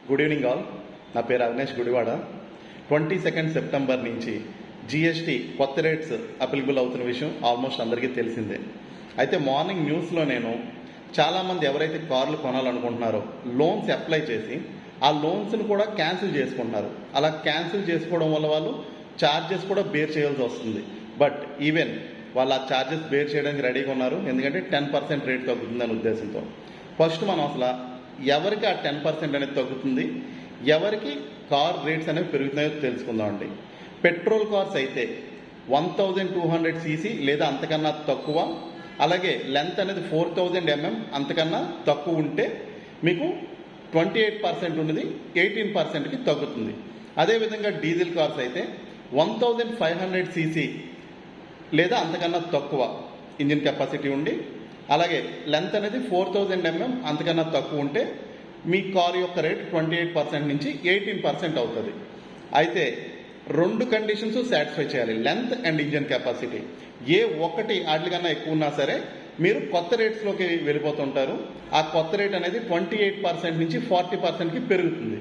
Good evening all. నా పేరు Avinesh Gudivada. 22 September నుంచి జిఎస్టీ కొత్త రేట్స్ అప్లికబుల్ అవుతున్న విషయం ఆల్మోస్ట్ అందరికీ తెలిసిందే. అయితే మార్నింగ్ న్యూస్లో నేను చాలామంది ఎవరైతే కార్లు కొనాలనుకుంటున్నారో లోన్స్ అప్లై చేసి ఆ లోన్స్ని కూడా క్యాన్సిల్ చేసుకుంటున్నారు. అలా క్యాన్సిల్ చేసుకోవడం వల్ల వాళ్ళు ఛార్జెస్ కూడా బేర్ చేయాల్సి వస్తుంది. బట్ ఈవెన్ వాళ్ళు ఆ ఛార్జెస్ బేర్ చేయడానికి రెడీగా ఉన్నారు, ఎందుకంటే 10% రేట్ తగ్గుతుందనే ఉద్దేశంతో. ఫస్ట్ మనం అసలు ఎవరికి ఆ 10% అనేది తగ్గుతుంది, ఎవరికి కార్ రేట్స్ అనేవి పెరుగుతున్నాయో తెలుసుకుందామండి. పెట్రోల్ కార్స్ అయితే 1200 cc లేదా అంతకన్నా తక్కువ, అలాగే లెంత్ అనేది 4000 mm అంతకన్నా తక్కువ ఉంటే మీకు 28% ఉన్నది 18%కి తగ్గుతుంది. అదేవిధంగా డీజిల్ కార్స్ అయితే 1500 cc లేదా అంతకన్నా తక్కువ ఇంజిన్ కెపాసిటీ ఉండి, అలాగే లెంత్ అనేది 4000 mm అంతకన్నా తక్కువ ఉంటే మీ కార్ యొక్క రేట్ 28% నుంచి 18% అవుతుంది. అయితే రెండు కండిషన్స్ సాటిస్ఫై చేయాలి, లెంత్ అండ్ ఇంజిన్ కెపాసిటీ. ఏ ఒక్కటి వాటికన్నా ఎక్కువ ఉన్నా సరే మీరు కొత్త రేట్స్లోకి వెళ్ళిపోతుంటారు. ఆ కొత్త రేట్ అనేది 28% నుంచి 40%కి పెరుగుతుంది.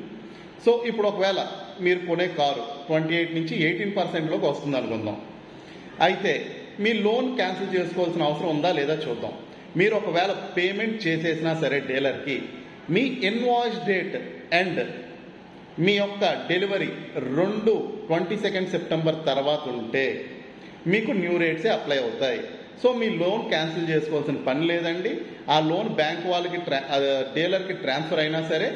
సో ఇప్పుడు ఒకవేళ మీరు కొనే కారు 28 నుంచి 18%లోకి వస్తుంది అనుకుందాం. అయితే మీ లోన్ క్యాన్సిల్ చేసుకోవాల్సిన అవసరం ఉందా లేదా చూద్దాం. మీరు ఒకవేళ పేమెంట్ చేసేసినా సరే డీలర్కి, మీ ఇన్వాయిస్ డేట్ అండ్ మీ యొక్క డెలివరీ 22 సెప్టెంబర్ తర్వాత ఉంటే మీకు న్యూ రేట్సే అప్లై అవుతాయి. సో మీ లోన్ క్యాన్సిల్ చేసుకోవాల్సిన పని లేదండి. ఆ లోన్ బ్యాంక్ వాళ్ళకి డీలర్కి ట్రాన్స్ఫర్ అయినా సరే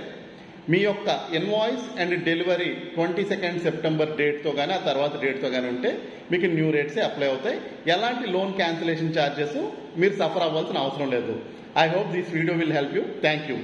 మీ యొక్క ఇన్వాయిస్ అండ్ డెలివరీ 22 సెప్టెంబర్ డేట్తో కానీ ఆ తర్వాత డేట్తో కానీ ఉంటే మీకు న్యూ రేట్సే అప్లై అవుతాయి. ఎలాంటి లోన్ క్యాన్సిలేషన్ ఛార్జెస్ మీరు సఫర్ అవ్వాల్సిన అవసరం లేదు. I hope this video will help you. Thank you.